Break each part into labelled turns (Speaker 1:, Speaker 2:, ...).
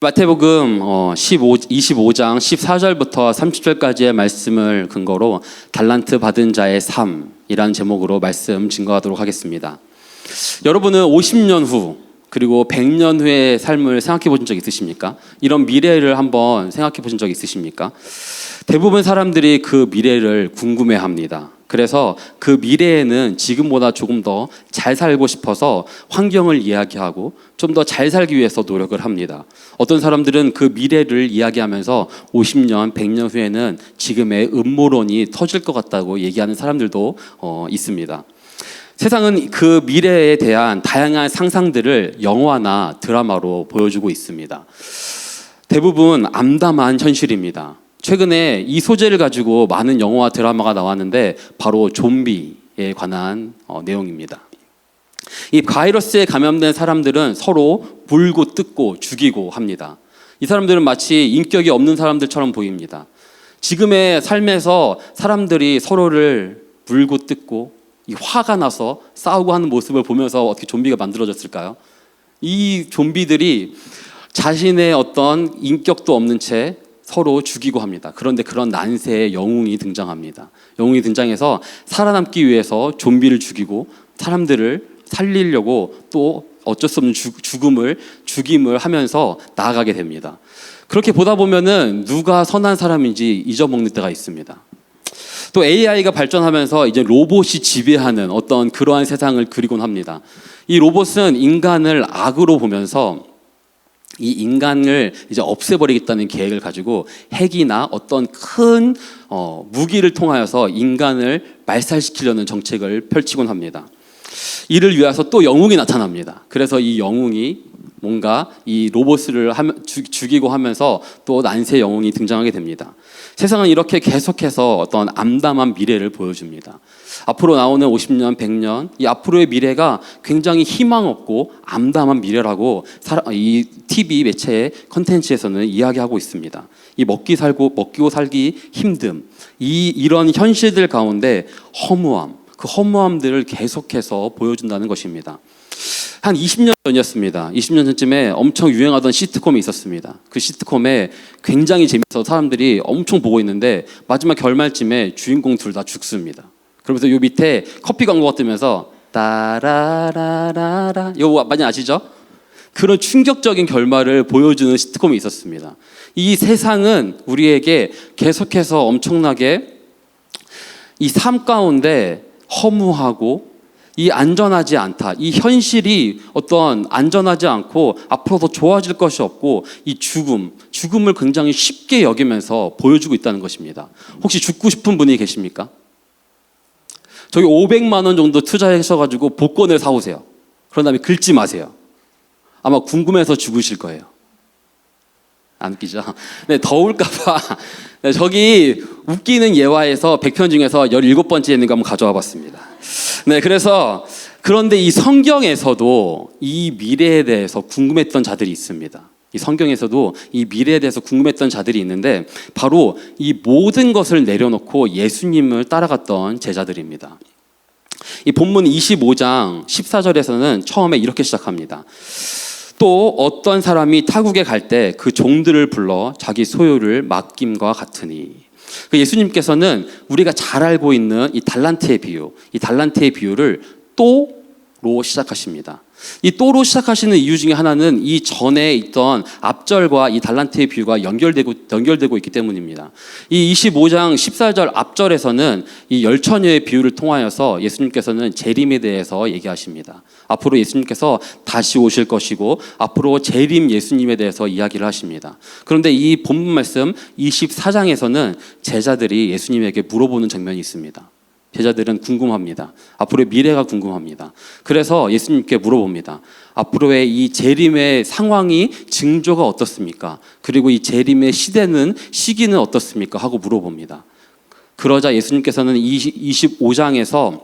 Speaker 1: 마태복음 25장 14절부터 30절까지의 말씀을 근거로 달란트 받은 자의 삶이라는 제목으로 말씀 증거하도록 하겠습니다. 여러분은 50년 후 그리고 100년 후의 삶을 생각해 보신 적 있으십니까? 이런 미래를 한번 생각해 보신 적 있으십니까? 대부분 사람들이 그 미래를 궁금해합니다. 그래서 그 미래에는 지금보다 조금 더 잘 살고 싶어서 환경을 이야기하고 좀 더 잘 살기 위해서 노력을 합니다. 어떤 사람들은 그 미래를 이야기하면서 50년, 100년 후에는 지금의 음모론이 터질 것 같다고 얘기하는 사람들도 있습니다. 세상은 그 미래에 대한 다양한 상상들을 영화나 드라마로 보여주고 있습니다. 대부분 암담한 현실입니다. 최근에 이 소재를 가지고 많은 영화와 드라마가 나왔는데 바로 좀비에 관한 내용입니다. 이 바이러스에 감염된 사람들은 서로 물고 뜯고 죽이고 합니다. 이 사람들은 마치 인격이 없는 사람들처럼 보입니다. 지금의 삶에서 사람들이 서로를 물고 뜯고 화가 나서 싸우고 하는 모습을 보면서 어떻게 좀비가 만들어졌을까요? 이 좀비들이 자신의 어떤 인격도 없는 채 서로 죽이고 합니다. 그런데 그런 난세의 영웅이 등장합니다. 영웅이 등장해서 살아남기 위해서 좀비를 죽이고 사람들을 살리려고 또 어쩔 수 없는 죽임을 하면서 나아가게 됩니다. 그렇게 보다 보면은 누가 선한 사람인지 잊어먹는 때가 있습니다. 또 AI가 발전하면서 이제 로봇이 지배하는 어떤 그러한 세상을 그리곤 합니다. 이 로봇은 인간을 악으로 보면서 이 인간을 이제 없애버리겠다는 계획을 가지고 핵이나 어떤 큰 무기를 통하여서 인간을 말살시키려는 정책을 펼치곤 합니다. 이를 위해서 또 영웅이 나타납니다. 그래서 이 영웅이 뭔가 이 로봇을 죽이고 하면서 또 난세 영웅이 등장하게 됩니다. 세상은 이렇게 계속해서 어떤 암담한 미래를 보여줍니다. 앞으로 나오는 50년, 100년, 이 앞으로의 미래가 굉장히 희망 없고 암담한 미래라고 이 TV 매체의 컨텐츠에서는 이야기하고 있습니다. 이 먹고 살기 힘듦, 이런 현실들 가운데 허무함, 그 허무함들을 계속해서 보여준다는 것입니다. 한 20년 전이었습니다. 20년 전쯤에 엄청 유행하던 시트콤이 있었습니다. 그 시트콤에 굉장히 재밌어서 사람들이 엄청 보고 있는데 마지막 결말쯤에 주인공 둘 다 죽습니다. 그러면서 요 밑에 커피 광고가 뜨면서 따라라라라 이거 많이 아시죠? 그런 충격적인 결말을 보여주는 시트콤이 있었습니다. 이 세상은 우리에게 계속해서 엄청나게 이 삶 가운데 허무하고 이 안전하지 않다. 이 현실이 어떤 안전하지 않고 앞으로 더 좋아질 것이 없고 이 죽음을 굉장히 쉽게 여기면서 보여주고 있다는 것입니다. 혹시 죽고 싶은 분이 계십니까? 저기 500만 원 정도 투자하셔가지고 복권을 사오세요. 그런 다음에 긁지 마세요. 아마 궁금해서 죽으실 거예요. 안 웃기죠? 네, 더울까봐 저기 웃기는 예화에서 100편 중에서 17번째 있는 거 한번 가져와 봤습니다. 네, 그런데 이 성경에서도 이 미래에 대해서 궁금했던 자들이 있습니다. 이 성경에서도 이 미래에 대해서 궁금했던 자들이 있는데 바로 이 모든 것을 내려놓고 예수님을 따라갔던 제자들입니다. 이 본문 25장 14절에서는 처음에 이렇게 시작합니다. 또 어떤 사람이 타국에 갈 때 그 종들을 불러 자기 소유를 맡김과 같으니 예수님께서는 우리가 잘 알고 있는 이 달란트의 비유를 또로 시작하십니다. 이 또로 시작하시는 이유 중에 하나는 이 전에 있던 앞절과 이 달란트의 비유가 연결되고 있기 때문입니다. 이 25장 14절 앞절에서는 이 열처녀의 비유를 통하여서 예수님께서는 재림에 대해서 얘기하십니다. 앞으로 예수님께서 다시 오실 것이고 앞으로 재림 예수님에 대해서 이야기를 하십니다. 그런데 이 본문 말씀 24장에서는 제자들이 예수님에게 물어보는 장면이 있습니다. 제자들은 궁금합니다. 앞으로의 미래가 궁금합니다. 그래서 예수님께 물어봅니다. 앞으로의 이 재림의 상황이 징조가 어떻습니까? 그리고 이 재림의 시기는 어떻습니까? 하고 물어봅니다. 그러자 예수님께서는 25장에서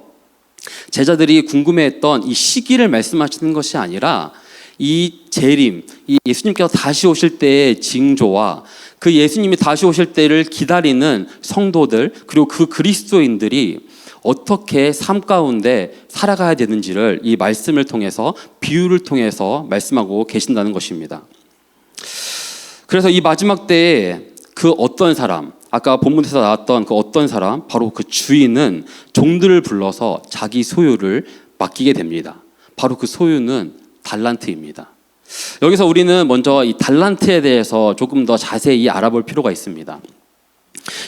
Speaker 1: 제자들이 궁금해했던 이 시기를 말씀하시는 것이 아니라 이 재림, 이 예수님께서 다시 오실 때의 징조와 그 예수님이 다시 오실 때를 기다리는 성도들 그리고 그 그리스도인들이 어떻게 삶 가운데 살아가야 되는지를 이 말씀을 통해서 비유를 통해서 말씀하고 계신다는 것입니다. 그래서 이 마지막 때에 그 어떤 사람, 아까 본문에서 나왔던 그 어떤 사람, 바로 그 주인은 종들을 불러서 자기 소유를 맡기게 됩니다. 바로 그 소유는 달란트입니다. 여기서 우리는 먼저 이 달란트에 대해서 조금 더 자세히 알아볼 필요가 있습니다.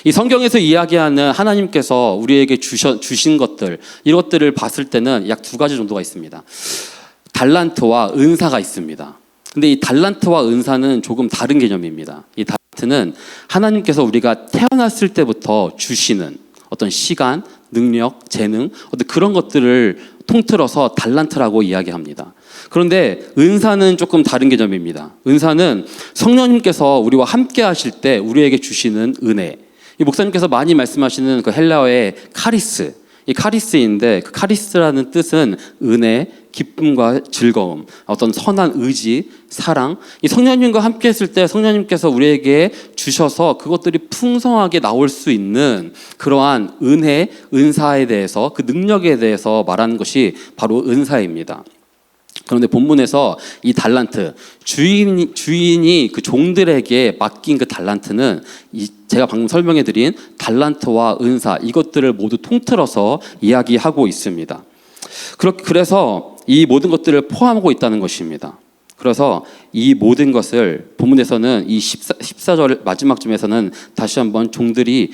Speaker 1: 이 성경에서 이야기하는 하나님께서 우리에게 주신 것들, 이것들을 봤을 때는 약 두 가지 정도가 있습니다. 달란트와 은사가 있습니다. 근데 이 달란트와 은사는 조금 다른 개념입니다. 이 달란트는 하나님께서 우리가 태어났을 때부터 주시는 어떤 시간, 능력, 재능, 어떤 그런 것들을 통틀어서 달란트라고 이야기합니다. 그런데 은사는 조금 다른 개념입니다. 은사는 성령님께서 우리와 함께 하실 때 우리에게 주시는 은혜. 이 목사님께서 많이 말씀하시는 그 헬라어의 카리스, 이 카리스인데 그 카리스라는 뜻은 은혜, 기쁨과 즐거움, 어떤 선한 의지, 사랑. 이 성령님과 함께 했을 때 성령님께서 우리에게 주셔서 그것들이 풍성하게 나올 수 있는 그러한 은혜, 은사에 대해서, 그 능력에 대해서 말하는 것이 바로 은사입니다. 그런데 본문에서 이 달란트, 주인이 그 종들에게 맡긴 그 달란트는 제가 방금 설명해드린 달란트와 은사, 이것들을 모두 통틀어서 이야기하고 있습니다. 그래서 이 모든 것들을 포함하고 있다는 것입니다. 그래서 이 모든 것을 본문에서는 이 14절 마지막쯤에서는 다시 한번 종들이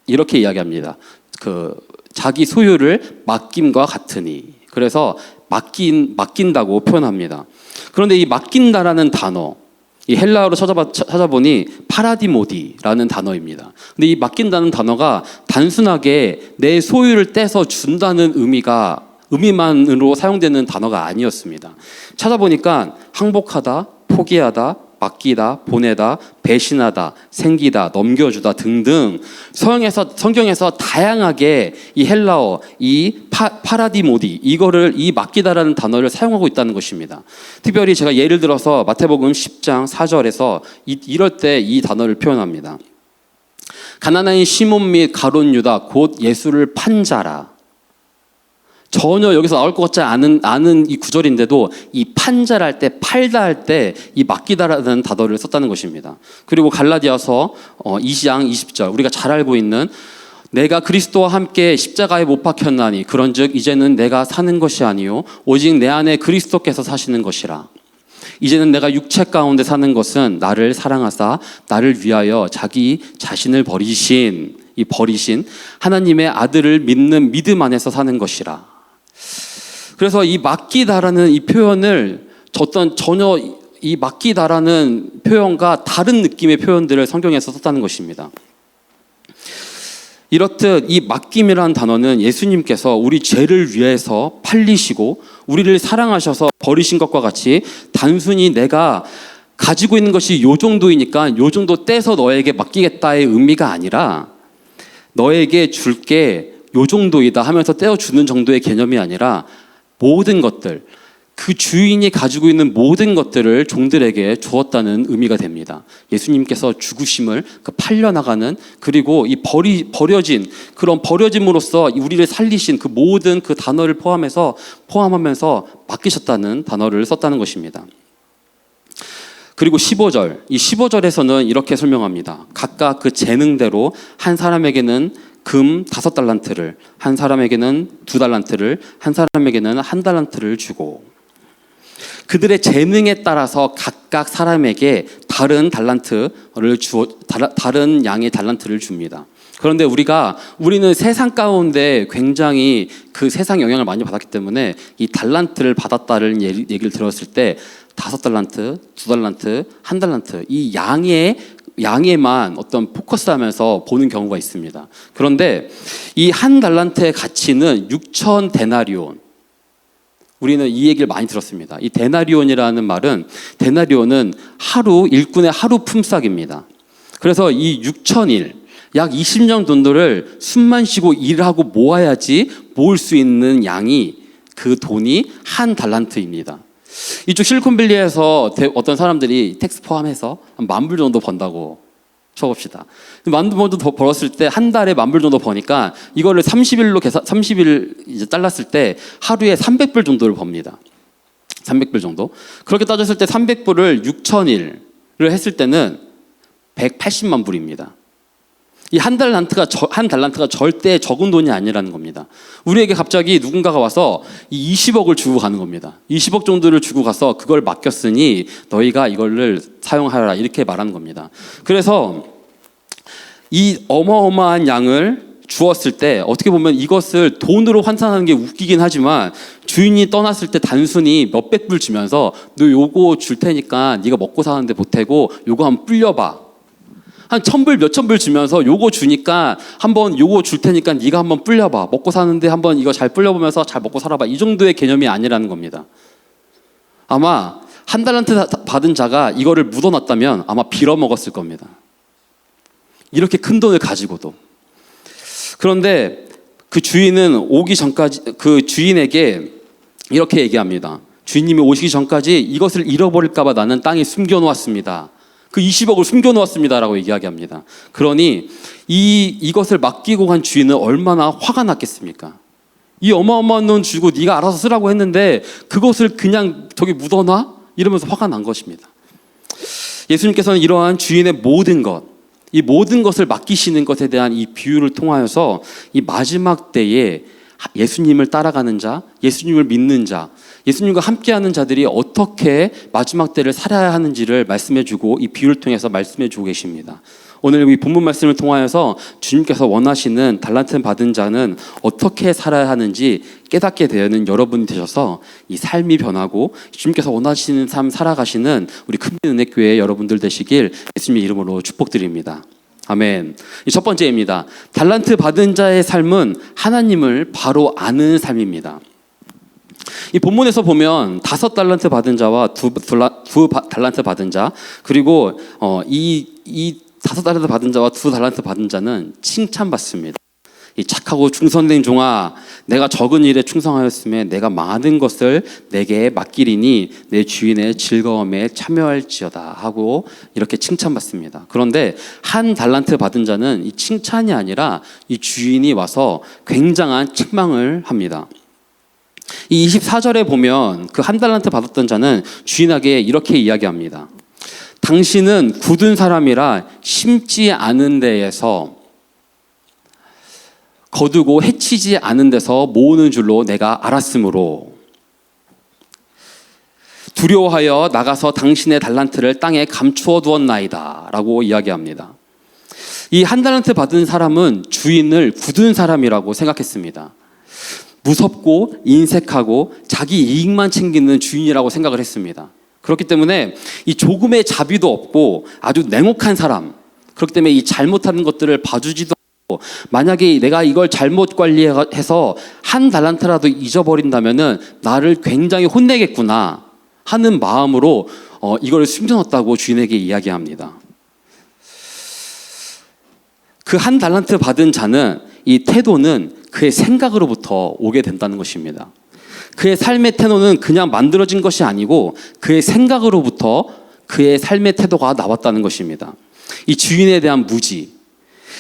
Speaker 1: 이렇게 이야기합니다. 자기 소유를 맡김과 같으니. 그래서 맡긴다고 표현합니다. 그런데 이 맡긴다라는 단어, 이 헬라어로 찾아보니 파라디모디라는 단어입니다. 근데 이 맡긴다는 단어가 단순하게 내 소유를 떼서 준다는 의미만으로 사용되는 단어가 아니었습니다. 찾아보니까 항복하다, 포기하다, 맡기다, 보내다, 배신하다, 생기다, 넘겨주다 등등 성경에서 다양하게 이 헬라어, 이 파라디모디, 이 맡기다라는 단어를 사용하고 있다는 것입니다. 특별히 제가 예를 들어서 마태복음 10장 4절에서 이럴 때 이 단어를 표현합니다. 가나나인 시몬 및 가룟 유다 곧 예수를 판 자라. 전혀 여기서 나올 것 같지 않은 이 구절인데도 이 판자를 할 때, 팔다 할 때 이 맡기다라는 단어를 썼다는 것입니다. 그리고 갈라디아서 2장 20절, 우리가 잘 알고 있는 내가 그리스도와 함께 십자가에 못 박혔나니 그런즉 이제는 내가 사는 것이 아니요 오직 내 안에 그리스도께서 사시는 것이라. 이제는 내가 육체 가운데 사는 것은 나를 사랑하사 나를 위하여 자기 자신을 버리신 하나님의 아들을 믿는 믿음 안에서 사는 것이라. 그래서 이 맡기다라는 이 표현을 전혀 이 맡기다라는 표현과 다른 느낌의 표현들을 성경에서 썼다는 것입니다. 이렇듯 이 맡김이라는 단어는 예수님께서 우리 죄를 위해서 팔리시고 우리를 사랑하셔서 버리신 것과 같이 단순히 내가 가지고 있는 것이 요 정도이니까 요 정도 떼서 너에게 맡기겠다의 의미가 아니라 너에게 줄게 요 정도이다 하면서 떼어주는 정도의 개념이 아니라 모든 것들, 그 주인이 가지고 있는 모든 것들을 종들에게 주었다는 의미가 됩니다. 예수님께서 죽으심을 팔려나가는, 그리고 이 버려진, 그런 버려짐으로써 우리를 살리신 그 모든 그 단어를 포함하면서 맡기셨다는 단어를 썼다는 것입니다. 그리고 15절, 이 15절에서는 이렇게 설명합니다. 각각 그 재능대로 한 사람에게는 금 5달란트를, 한 사람에게는 2달란트를, 한 사람에게는 1달란트를 주고 그들의 재능에 따라서 각각 사람에게 다른 양의 달란트를 줍니다. 그런데 우리는 세상 가운데 굉장히 그 세상 영향을 많이 받았기 때문에 이 달란트를 받았다는 얘기를 들었을 때 5달란트, 2달란트, 1달란트 이 양에만 어떤 포커스하면서 보는 경우가 있습니다. 그런데 이 1달란트의 가치는 6천 데나리온. 우리는 이 얘기를 많이 들었습니다. 이 데나리온이라는 말은 일꾼의 하루 품삯입니다. 그래서 이 6천일, 약 20년 정도를 숨만 쉬고 일하고 모아야지 모을 수 있는 양이 그 돈이 1달란트입니다. 이쪽 실리콘밸리에서 어떤 사람들이 텍스 포함해서 한 $10,000 정도 번다고 쳐봅시다. $10,000 더 벌었을 때 한 달에 $10,000 정도 버니까 이거를 30일 이제 잘랐을 때 하루에 $300 정도를 법니다. $300 정도. 그렇게 따졌을 때 300불을 6천일, 했을 때는 180만 불입니다. 이 한 달란트가 절대 적은 돈이 아니라는 겁니다. 우리에게 갑자기 누군가가 와서 이 20억을 주고 가는 겁니다. 20억 정도를 주고 가서 그걸 맡겼으니 너희가 이거를 사용하라 이렇게 말하는 겁니다. 그래서 이 어마어마한 양을 주었을 때 어떻게 보면 이것을 돈으로 환산하는 게 웃기긴 하지만 주인이 떠났을 때 단순히 몇백 불 주면서 너 요거 줄 테니까 네가 먹고 사는데 보태고 요거 한번 불려봐. 한 1,000불 몇천 불 주면서 요거 주니까 한번 요거 줄 테니까 네가 한번 불려봐. 먹고 사는데 한번 이거 잘 불려보면서 잘 먹고 살아봐. 이 정도의 개념이 아니라는 겁니다. 아마 한 달란트 받은 자가 이거를 묻어놨다면 아마 빌어먹었을 겁니다. 이렇게 큰 돈을 가지고도. 그런데 그 주인은 오기 전까지 그 주인에게 이렇게 얘기합니다. 주인님이 오시기 전까지 이것을 잃어버릴까 봐 나는 땅에 숨겨놓았습니다. 그 20억을 숨겨놓았습니다라고 얘기합니다. 그러니 이것을 맡기고 간 주인은 얼마나 화가 났겠습니까? 이 어마어마한 돈 주고 네가 알아서 쓰라고 했는데 그것을 그냥 저기 묻어놔? 이러면서 화가 난 것입니다. 예수님께서는 이러한 주인의 모든 것, 이 모든 것을 맡기시는 것에 대한 이 비유를 통하여서 이 마지막 때에 예수님을 따라가는 자, 예수님을 믿는 자, 예수님과 함께하는 자들이 어떻게 마지막 때를 살아야 하는지를 말씀해주고 이 비유를 통해서 말씀해주고 계십니다. 오늘 이 본문 말씀을 통하여서 주님께서 원하시는 달란트 받은 자는 어떻게 살아야 하는지 깨닫게 되는 여러분이 되셔서 이 삶이 변하고 주님께서 원하시는 삶 살아가시는 우리 큰빛은혜교회 여러분들 되시길 예수님의 이름으로 축복드립니다. 아멘. 첫 번째입니다. 달란트 받은 자의 삶은 하나님을 바로 아는 삶입니다. 이 본문에서 보면 5달란트 받은 자와 2달란트 받은 자, 그리고 이 5달란트 받은 자와 2달란트 받은 자는 칭찬받습니다. 이 착하고 충성된 종아, 내가 적은 일에 충성하였음에 내가 많은 것을 내게 맡기리니 내 주인의 즐거움에 참여할지어다 하고 이렇게 칭찬받습니다. 그런데 한 달란트 받은 자는 이 칭찬이 아니라 이 주인이 와서 굉장한 책망을 합니다. 이 24절에 보면 그 한 달란트 받았던 자는 주인에게 이렇게 이야기합니다. 당신은 굳은 사람이라 심지 않은 데에서 거두고 해치지 않은 데서 모으는 줄로 내가 알았으므로 두려워하여 나가서 당신의 달란트를 땅에 감추어 두었나이다 라고 이야기합니다. 이 한 달란트 받은 사람은 주인을 굳은 사람이라고 생각했습니다. 무섭고 인색하고 자기 이익만 챙기는 주인이라고 생각을 했습니다. 그렇기 때문에 이 조금의 자비도 없고 아주 냉혹한 사람, 그렇기 때문에 이 잘못하는 것들을 봐주지도 않고 만약에 내가 이걸 잘못 관리해서 한 달란트라도 잊어버린다면은 나를 굉장히 혼내겠구나 하는 마음으로 이걸 숨겨놨다고 주인에게 이야기합니다. 그 한 달란트 받은 자는 이 태도는 그의 생각으로부터 오게 된다는 것입니다. 그의 삶의 태도는 그냥 만들어진 것이 아니고 그의 생각으로부터 그의 삶의 태도가 나왔다는 것입니다. 이 주인에 대한 무지,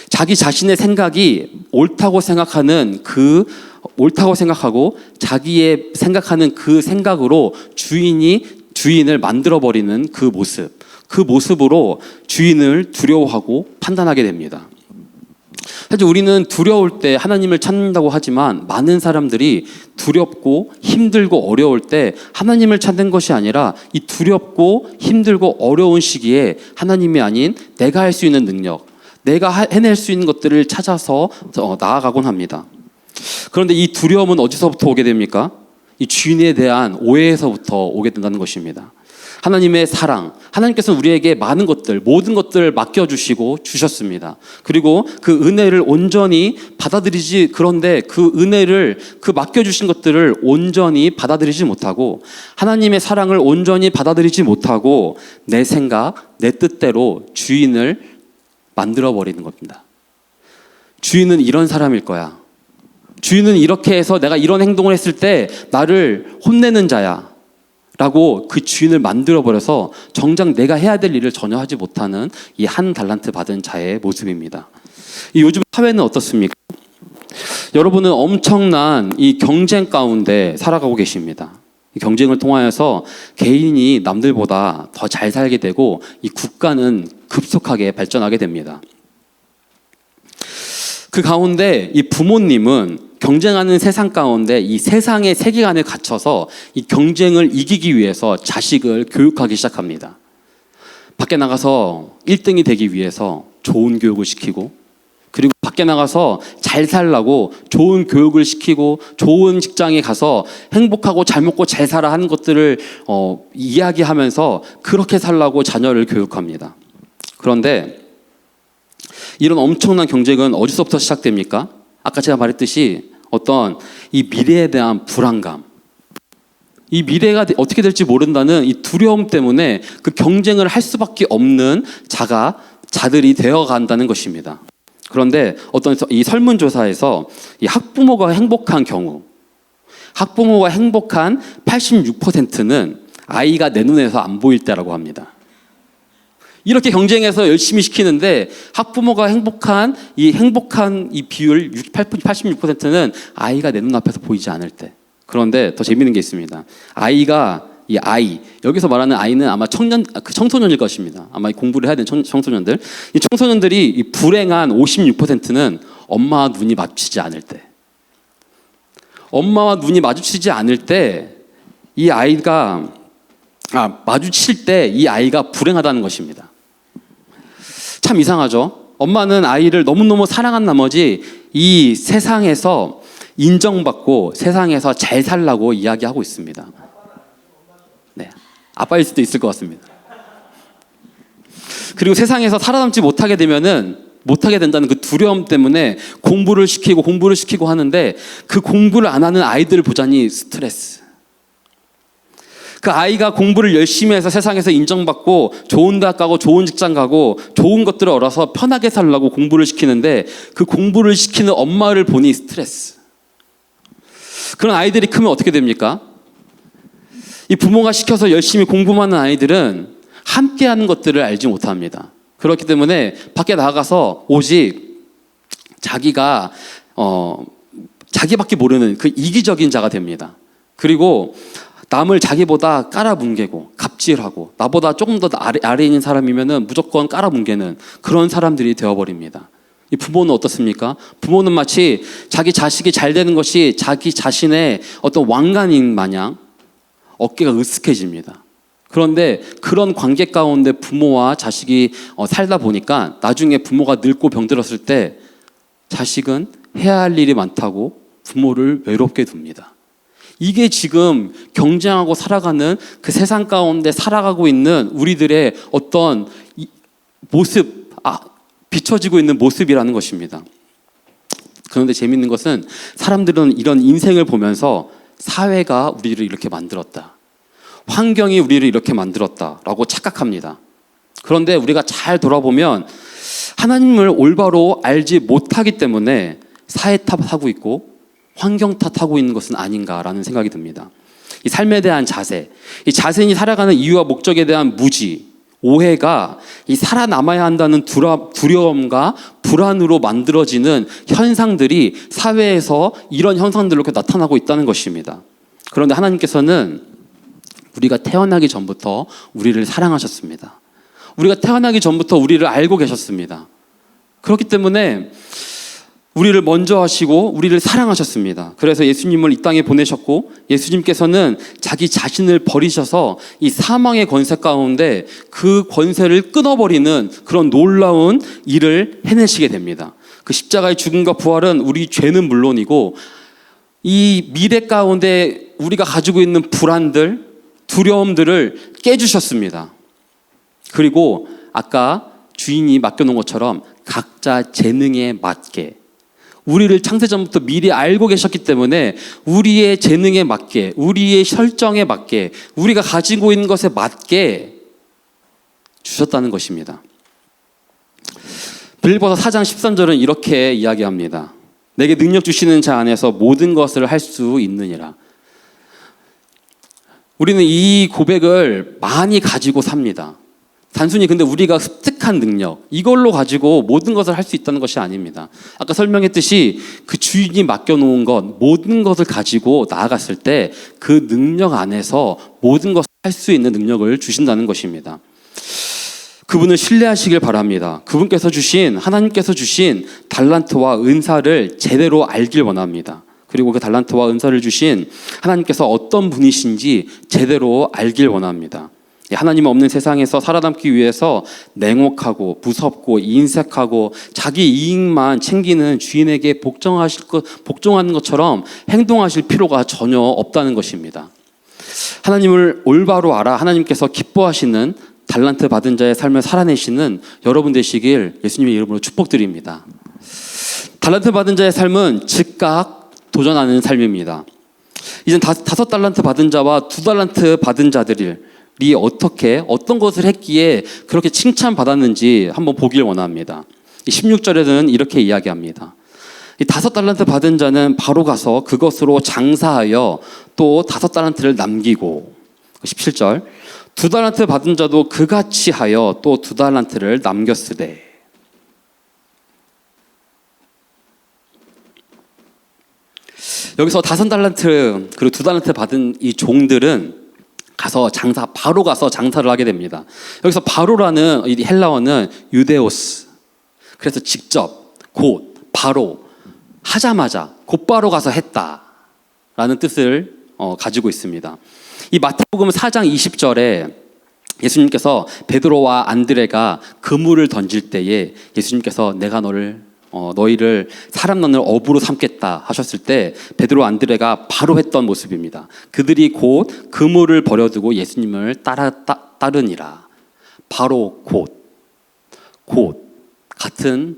Speaker 1: 자기 자신의 생각이 옳다고 생각하고 자기의 생각하는 그 생각으로 주인을 만들어버리는 그 모습으로 주인을 두려워하고 판단하게 됩니다. 사실 우리는 두려울 때 하나님을 찾는다고 하지만 많은 사람들이 두렵고 힘들고 어려울 때 하나님을 찾는 것이 아니라 이 두렵고 힘들고 어려운 시기에 하나님이 아닌 내가 할 수 있는 능력, 내가 해낼 수 있는 것들을 찾아서 나아가곤 합니다. 그런데 이 두려움은 어디서부터 오게 됩니까? 이 주인에 대한 오해에서부터 오게 된다는 것입니다. 하나님의 사랑, 하나님께서는 우리에게 많은 것들, 모든 것들을 맡겨주시고 주셨습니다. 그리고 그 은혜를 온전히 그런데 그 은혜를, 그 맡겨주신 것들을 온전히 받아들이지 못하고 하나님의 사랑을 온전히 받아들이지 못하고 내 생각, 내 뜻대로 주인을 만들어버리는 겁니다. 주인은 이런 사람일 거야. 주인은 이렇게 해서 내가 이런 행동을 했을 때 나를 혼내는 자야 라고 그 주인을 만들어버려서 정작 내가 해야 될 일을 전혀 하지 못하는 이 한 달란트 받은 자의 모습입니다. 요즘 사회는 어떻습니까? 여러분은 엄청난 이 경쟁 가운데 살아가고 계십니다. 이 경쟁을 통하여서 개인이 남들보다 더 잘 살게 되고 이 국가는 급속하게 발전하게 됩니다. 그 가운데 이 부모님은 경쟁하는 세상 가운데 이 세상의 세계관에 갇혀서 이 경쟁을 이기기 위해서 자식을 교육하기 시작합니다. 밖에 나가서 1등이 되기 위해서 좋은 교육을 시키고, 그리고 밖에 나가서 잘 살라고 좋은 교육을 시키고 좋은 직장에 가서 행복하고 잘 먹고 잘 살아 하는 것들을 이야기하면서 그렇게 살라고 자녀를 교육합니다. 그런데 이런 엄청난 경쟁은 어디서부터 시작됩니까? 아까 제가 말했듯이 어떤 이 미래에 대한 불안감, 이 미래가 어떻게 될지 모른다는 이 두려움 때문에 그 경쟁을 할 수밖에 없는 자들이 되어간다는 것입니다. 그런데 어떤 이 설문조사에서 이 학부모가 행복한 경우, 학부모가 행복한 86%는 아이가 내 눈에서 안 보일 때라고 합니다. 이렇게 경쟁해서 열심히 시키는데 학부모가 행복한 이 비율 86%는 아이가 내 눈앞에서 보이지 않을 때. 그런데 더 재미있는 게 있습니다. 여기서 말하는 아이는 아마 청소년일 것입니다. 아마 공부를 해야 되는 청소년들. 이 청소년들이 이 불행한 56%는 엄마와 눈이 마주치지 않을 때. 엄마와 눈이 마주치지 않을 때 이 아이가 마주칠 때 이 아이가 불행하다는 것입니다. 참 이상하죠? 엄마는 아이를 너무너무 사랑한 나머지 이 세상에서 인정받고 세상에서 잘 살라고 이야기하고 있습니다. 네, 아빠일 수도 있을 것 같습니다. 그리고 세상에서 살아남지 못하게 된다는 그 두려움 때문에 공부를 시키고 하는데 그 공부를 안 하는 아이들을 보자니 스트레스. 그 아이가 공부를 열심히 해서 세상에서 인정받고 좋은 대학 가고 좋은 직장 가고 좋은 것들을 얻어서 편하게 살라고 공부를 시키는데 그 공부를 시키는 엄마를 보니 스트레스. 그런 아이들이 크면 어떻게 됩니까? 이 부모가 시켜서 열심히 공부만 하는 아이들은 함께하는 것들을 알지 못합니다. 그렇기 때문에 밖에 나가서 오직 자기밖에 모르는 그 이기적인 자가 됩니다. 그리고 남을 자기보다 깔아뭉개고 갑질하고 나보다 조금 더 아래 있는 사람이면은 무조건 깔아뭉개는 그런 사람들이 되어버립니다. 이 부모는 어떻습니까? 부모는 마치 자기 자식이 잘 되는 것이 자기 자신의 어떤 왕관인 마냥 어깨가 으쓱해집니다. 그런데 그런 관계 가운데 부모와 자식이 살다 보니까 나중에 부모가 늙고 병들었을 때 자식은 해야 할 일이 많다고 부모를 외롭게 둡니다. 이게 지금 경쟁하고 살아가는 그 세상 가운데 살아가고 있는 우리들의 어떤 모습, 비춰지고 있는 모습이라는 것입니다. 그런데 재밌는 것은 사람들은 이런 인생을 보면서 사회가 우리를 이렇게 만들었다, 환경이 우리를 이렇게 만들었다라고 착각합니다. 그런데 우리가 잘 돌아보면 하나님을 올바로 알지 못하기 때문에 사회 탓하고 있고 환경 탓하고 있는 것은 아닌가라는 생각이 듭니다. 이 삶에 대한 자세, 이 자신이 살아가는 이유와 목적에 대한 무지, 오해가 이 살아남아야 한다는 두려움과 불안으로 만들어지는 현상들이 사회에서 이런 현상들로 이렇게 나타나고 있다는 것입니다. 그런데 하나님께서는 우리가 태어나기 전부터 우리를 사랑하셨습니다. 우리가 태어나기 전부터 우리를 알고 계셨습니다. 그렇기 때문에 우리를 먼저 하시고 우리를 사랑하셨습니다. 그래서 예수님을 이 땅에 보내셨고 예수님께서는 자기 자신을 버리셔서 이 사망의 권세 가운데 그 권세를 끊어버리는 그런 놀라운 일을 해내시게 됩니다. 그 십자가의 죽음과 부활은 우리 죄는 물론이고 이 미래 가운데 우리가 가지고 있는 불안들, 두려움들을 깨주셨습니다. 그리고 아까 주인이 맡겨놓은 것처럼 각자 재능에 맞게 우리를 창세전부터 미리 알고 계셨기 때문에 우리의 재능에 맞게, 우리의 설정에 맞게, 우리가 가지고 있는 것에 맞게 주셨다는 것입니다. 빌립보서 4장 13절은 이렇게 이야기합니다. 내게 능력 주시는 자 안에서 모든 것을 할 수 있느니라. 우리는 이 고백을 많이 가지고 삽니다. 단순히 근데 우리가 습득한 능력, 이걸로 가지고 모든 것을 할 수 있다는 것이 아닙니다. 아까 설명했듯이 그 주인이 맡겨놓은 것, 모든 것을 가지고 나아갔을 때 그 능력 안에서 모든 것을 할 수 있는 능력을 주신다는 것입니다. 그분을 신뢰하시길 바랍니다. 그분께서 주신, 하나님께서 주신 달란트와 은사를 제대로 알길 원합니다. 그리고 그 달란트와 은사를 주신 하나님께서 어떤 분이신지 제대로 알길 원합니다. 하나님 없는 세상에서 살아남기 위해서 냉혹하고 무섭고 인색하고 자기 이익만 챙기는 주인에게 복종하는 것처럼 행동하실 필요가 전혀 없다는 것입니다. 하나님을 올바로 알아 하나님께서 기뻐하시는 달란트 받은 자의 삶을 살아내시는 여러분 되시길 예수님의 이름으로 축복드립니다. 달란트 받은 자의 삶은 즉각 도전하는 삶입니다. 이젠 5달란트 받은 자와 2달란트 받은 자들이 어떤 것을 했기에 그렇게 칭찬받았는지 한번 보길 원합니다. 16절에는 이렇게 이야기합니다. 이 5달란트 받은 자는 바로 가서 그것으로 장사하여 또 5달란트를 남기고, 17절, 2달란트 받은 자도 그같이 하여 또 2달란트를 남겼으되. 여기서 5달란트 그리고 2달란트 받은 이 종들은 바로 가서 장사를 하게 됩니다. 여기서 바로라는 이 헬라어는 유데오스. 그래서 직접, 곧, 바로, 하자마자, 곧바로 가서 했다라는 뜻을 가지고 있습니다. 이 마태복음 4장 20절에 예수님께서 베드로와 안드레가 그물을 던질 때에 예수님께서 내가 너희를 사람 넣는 어부로 삼겠다 하셨을 때 베드로 안드레가 바로 했던 모습입니다. 그들이 곧 그물을 버려두고 예수님을 따르니라. 바로 곧 같은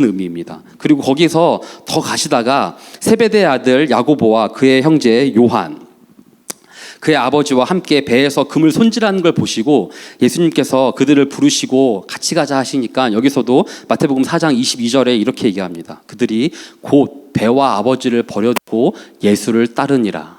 Speaker 1: 의미입니다. 그리고 거기서 더 가시다가 세베대의 아들 야고보와 그의 형제 요한, 그의 아버지와 함께 배에서 금을 손질하는 걸 보시고 예수님께서 그들을 부르시고 같이 가자 하시니까 여기서도 마태복음 4장 22절에 이렇게 얘기합니다. 그들이 곧 배와 아버지를 버려두고 예수를 따르니라.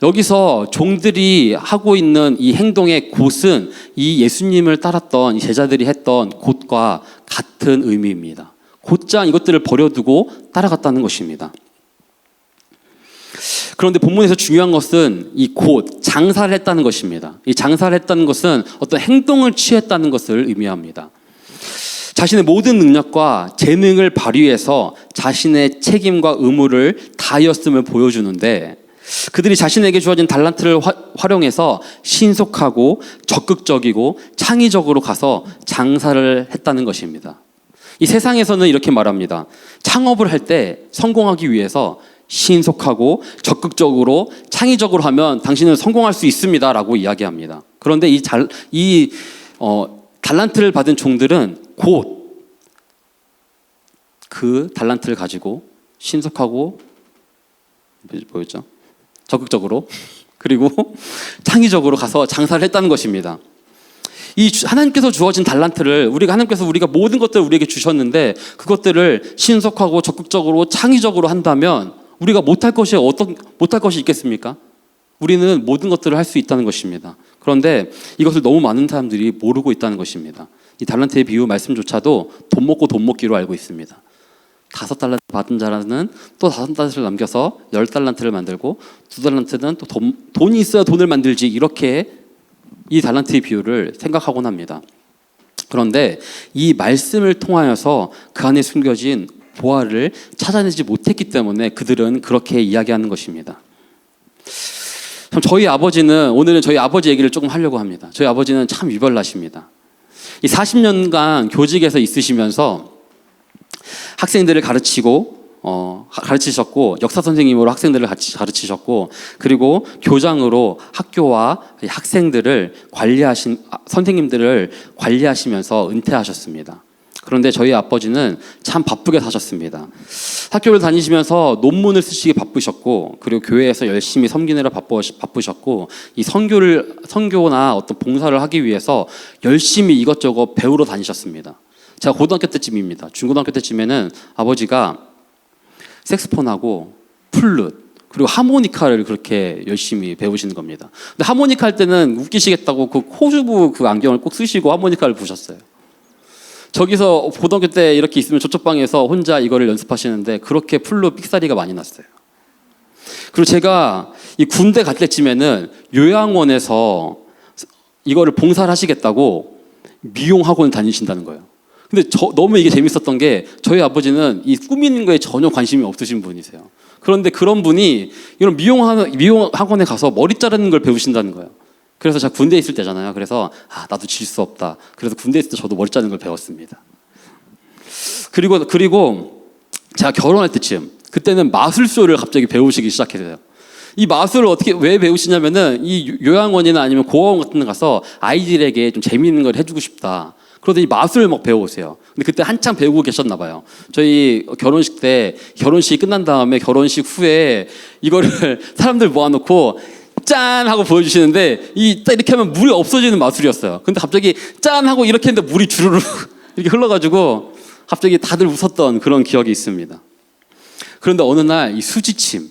Speaker 1: 여기서 종들이 하고 있는 이 행동의 곧은 이 예수님을 따랐던 이 제자들이 했던 곧과 같은 의미입니다. 곧장 이것들을 버려두고 따라갔다는 것입니다. 그런데 본문에서 중요한 것은 이 곧 장사를 했다는 것입니다. 이 장사를 했다는 것은 어떤 행동을 취했다는 것을 의미합니다. 자신의 모든 능력과 재능을 발휘해서 자신의 책임과 의무를 다하였음을 보여주는데 그들이 자신에게 주어진 달란트를 활용해서 신속하고 적극적이고 창의적으로 가서 장사를 했다는 것입니다. 이 세상에서는 이렇게 말합니다. 창업을 할 때 성공하기 위해서 신속하고 적극적으로 창의적으로 하면 당신은 성공할 수 있습니다 라고 이야기합니다. 그런데 달란트를 받은 종들은 곧 그 달란트를 가지고 신속하고 적극적으로 그리고 창의적으로 가서 장사를 했다는 것입니다. 이 하나님께서 주어진 달란트를 하나님께서 우리가 모든 것들을 우리에게 주셨는데 그것들을 신속하고 적극적으로 창의적으로 한다면 우리가 못할 것이 있겠습니까? 우리는 모든 것들을 할 수 있다는 것입니다. 그런데 이것을 너무 많은 사람들이 모르고 있다는 것입니다. 이 달란트의 비유 말씀조차도 돈 먹고 돈 먹기로 알고 있습니다. 5달란트 받은 자라는 또 5달란트를 남겨서 10달란트를 만들고 2달란트는 또 돈이 있어야 돈을 만들지 이렇게 이 달란트의 비유를 생각하곤 합니다. 그런데 이 말씀을 통하여서 그 안에 숨겨진 보화를 찾아내지 못했기 때문에 그들은 그렇게 이야기하는 것입니다. 오늘은 저희 아버지 얘기를 조금 하려고 합니다. 저희 아버지는 참 유별나십니다. 이 40년간 교직에서 있으시면서 학생들을 가르치셨고 역사 선생님으로 학생들을 같이 가르치셨고 그리고 교장으로 학교와 학생들을 선생님들을 관리하시면서 은퇴하셨습니다. 그런데 저희 아버지는 참 바쁘게 사셨습니다. 학교를 다니시면서 논문을 쓰시기 바쁘셨고 그리고 교회에서 열심히 섬기느라 바쁘셨고 이 선교나 어떤 봉사를 하기 위해서 열심히 이것저것 배우러 다니셨습니다. 제가 고등학교 때쯤입니다. 중고등학교 때쯤에는 아버지가 색스폰하고 플룻, 그리고 하모니카를 그렇게 열심히 배우시는 겁니다. 근데 하모니카 할 때는 웃기시겠다고 그 코주부 그 안경을 꼭 쓰시고 하모니카를 부셨어요. 저기서 고등학교 때 이렇게 있으면 저쪽 방에서 혼자 이거를 연습하시는데 그렇게 풀로 삑사리가 많이 났어요. 그리고 제가 이 군대 갈 때쯤에는 요양원에서 이거를 봉사를 하시겠다고 미용학원을 다니신다는 거예요. 근데 너무 이게 재밌었던 게 저희 아버지는 이 꾸미는 거에 전혀 관심이 없으신 분이세요. 그런데 그런 분이 이런 미용학원에 가서 머리 자르는 걸 배우신다는 거예요. 그래서 제가 군대에 있을 때잖아요. 그래서 나도 질 수 없다. 그래서 군대에 있을 때 저도 머리 자르는 걸 배웠습니다. 그리고 제가 결혼할 때쯤 그때는 마술쇼를 갑자기 배우시기 시작했어요. 이 마술을 왜 배우시냐면은 이 요양원이나 아니면 고아원 같은 데 가서 아이들에게 좀 재미있는 걸 해주고 싶다. 그러더니 마술을 막 배워오세요. 근데 그때 한창 배우고 계셨나 봐요. 저희 결혼식 때 결혼식이 끝난 다음에 결혼식 후에 이거를 사람들 모아놓고 짠 하고 보여주시는데 딱 이렇게 하면 물이 없어지는 마술이었어요. 근데 갑자기 짠 하고 이렇게 했는데 물이 주르륵 이렇게 흘러가지고 갑자기 다들 웃었던 그런 기억이 있습니다. 그런데 어느 날 이 수지침,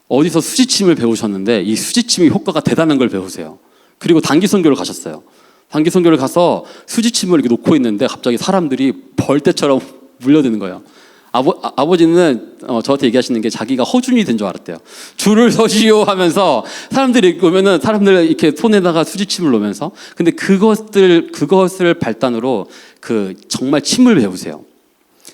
Speaker 1: 어디서 수지침을 배우셨는데 이 수지침의 효과가 대단한 걸 배우세요. 그리고 단기 선교를 가셨어요. 단기 선교를 가서 수지침을 이렇게 놓고 있는데 갑자기 사람들이 벌떼처럼 물려드는 거예요. 아버지는 저한테 얘기하시는 게 자기가 허준이 된 줄 알았대요. 줄을 서시오 하면서 사람들이 오면은 사람들 이렇게 손에다가 수지침을 놓으면서 근데 그것을 발단으로 정말 침을 배우세요.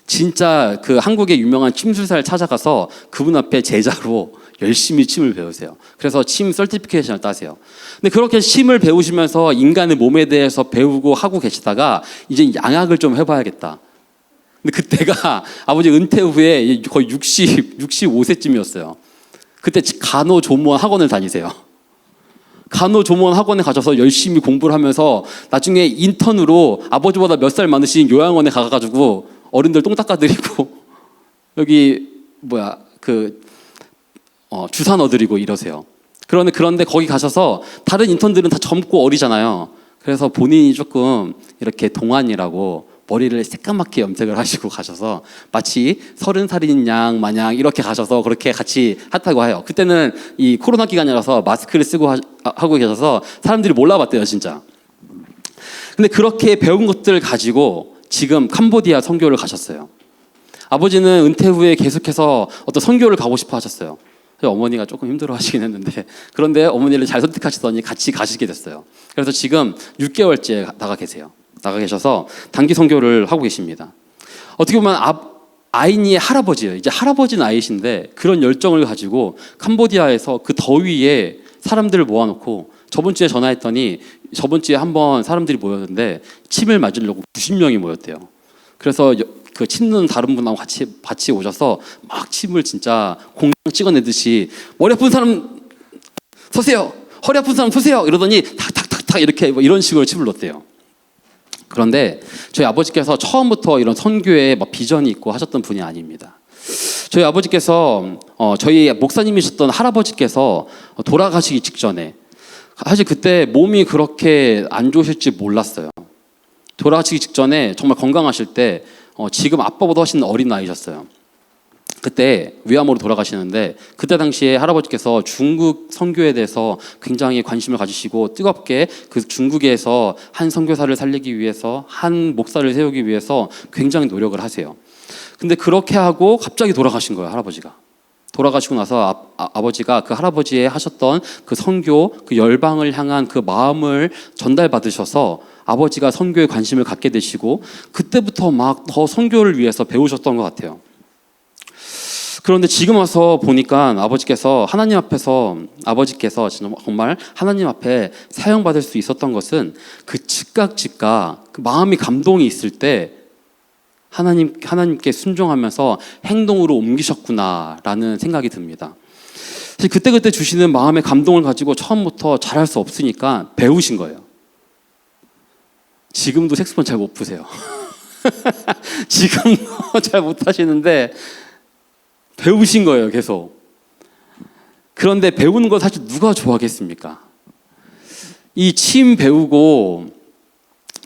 Speaker 1: 진짜 그 한국의 유명한 침술사를 찾아가서 그분 앞에 제자로 열심히 침을 배우세요. 그래서 침 서티피케이션을 따세요. 근데 그렇게 침을 배우시면서 인간의 몸에 대해서 배우고 하고 계시다가 이제 양악을 좀 해봐야겠다. 근데 그때가 아버지 은퇴 후에 거의 65세쯤이었어요. 그때 간호조무원 학원을 다니세요. 간호조무원 학원에 가셔서 열심히 공부를 하면서 나중에 인턴으로 아버지보다 몇 살 많으신 요양원에 가가지고 어른들 똥 닦아드리고 여기 주사 넣어드리고 이러세요. 그런데 거기 가셔서 다른 인턴들은 다 젊고 어리잖아요. 그래서 본인이 조금 이렇게 동안이라고 머리를 새까맣게 염색을 하시고 가셔서 마치 30살인 양 마냥 이렇게 가셔서 그렇게 같이 하다고 해요. 그때는 이 코로나 기간이라서 마스크를 쓰고 하고 계셔서 사람들이 몰라봤대요, 진짜. 근데 그렇게 배운 것들을 가지고 지금 캄보디아 선교를 가셨어요. 아버지는 은퇴 후에 계속해서 어떤 선교를 가고 싶어 하셨어요. 어머니가 조금 힘들어 하시긴 했는데 그런데 어머니를 잘 설득하시더니 같이 가시게 됐어요. 그래서 지금 6개월째 나가 계셔서 단기 선교를 하고 계십니다. 어떻게 보면 아이니의 할아버지예요. 이제 할아버지 나이신데 그런 열정을 가지고 캄보디아에서 그 더위에 사람들을 모아놓고 저번 주에 전화했더니 저번 주에 한번 사람들이 모였는데 침을 맞으려고 90명이 모였대요. 그래서 그 침는 다른 분하고 같이 오셔서 막 침을 진짜 공장 찍어내듯이 머리 아픈 사람 서세요, 허리 아픈 사람 서세요 이러더니 탁탁탁탁 이렇게 이런 식으로 침을 넣었대요. 그런데 저희 아버지께서 처음부터 이런 선교에 비전이 있고 하셨던 분이 아닙니다. 저희 아버지께서 저희 목사님이셨던 할아버지께서 돌아가시기 직전에 사실 그때 몸이 그렇게 안 좋으실지 몰랐어요. 돌아가시기 직전에 정말 건강하실 때 지금 아빠보다 훨씬 어린 나이셨어요. 그때 위암으로 돌아가시는데 그때 당시에 할아버지께서 중국 선교에 대해서 굉장히 관심을 가지시고 뜨겁게 그 중국에서 한 선교사를 살리기 위해서 한 목사를 세우기 위해서 굉장히 노력을 하세요. 근데 그렇게 하고 갑자기 돌아가신 거예요, 할아버지가. 돌아가시고 나서 아버지가 그 할아버지의 하셨던 그 선교, 그 열방을 향한 그 마음을 전달받으셔서 아버지가 선교에 관심을 갖게 되시고 그때부터 막 더 선교를 위해서 배우셨던 것 같아요. 그런데 지금 와서 보니까 아버지께서 정말 하나님 앞에 사용받을 수 있었던 것은 그 즉각 그 마음이 감동이 있을 때 하나님께 순종하면서 행동으로 옮기셨구나라는 생각이 듭니다. 사실 그때 주시는 마음의 감동을 가지고 처음부터 잘할 수 없으니까 배우신 거예요. 지금도 색소폰 잘 못 푸세요. 지금도 잘 못 하시는데 배우신 거예요, 계속. 그런데 배우는 거 사실 누가 좋아하겠습니까? 이 침 배우고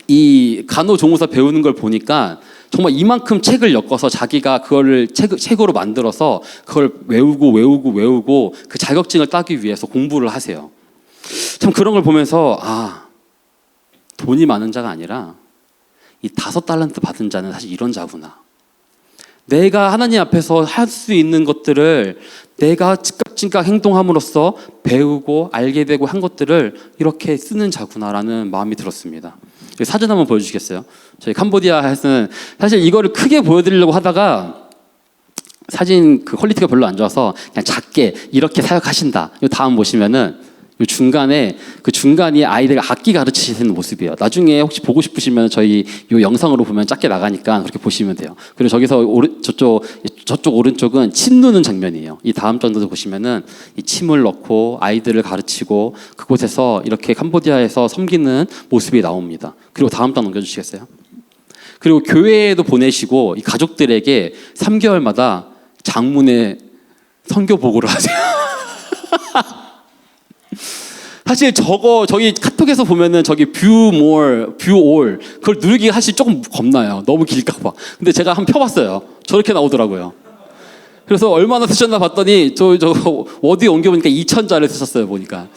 Speaker 1: 이 간호조무사 배우는 걸 보니까 정말 이만큼 책을 엮어서 자기가 그거를 책으로 만들어서 그걸 외우고 그 자격증을 따기 위해서 공부를 하세요. 참 그런 걸 보면서 돈이 많은 자가 아니라 이 5달란트 받은 자는 사실 이런 자구나. 내가 하나님 앞에서 할 수 있는 것들을 내가 즉각 행동함으로써 배우고 알게 되고 한 것들을 이렇게 쓰는 자구나라는 마음이 들었습니다. 사진 한번 보여주시겠어요? 저희 캄보디아에서는 사실 이거를 크게 보여드리려고 하다가 사진 그 퀄리티가 별로 안 좋아서 그냥 작게 이렇게 사역하신다. 이 다음 보시면은 이 중간이 아이들 악기 가르치시는 모습이에요. 나중에 혹시 보고 싶으시면 저희 이 영상으로 보면 작게 나가니까 그렇게 보시면 돼요. 그리고 저기서 저쪽 오른쪽은 침 누는 장면이에요. 이 다음 장면도 보시면은 이 침을 넣고 아이들을 가르치고 그곳에서 이렇게 캄보디아에서 섬기는 모습이 나옵니다. 그리고 다음 장 넘겨주시겠어요? 그리고 교회에도 보내시고 이 가족들에게 3개월마다 장문의 선교 보고를 하세요. 사실 저기 카톡에서 보면은 저기 view all 그걸 누르기가 사실 조금 겁나요. 너무 길까봐. 근데 제가 한번 펴봤어요. 저렇게 나오더라고요. 그래서 얼마나 쓰셨나 봤더니 저 워드에 옮겨보니까 2,000자를 쓰셨어요. 보니까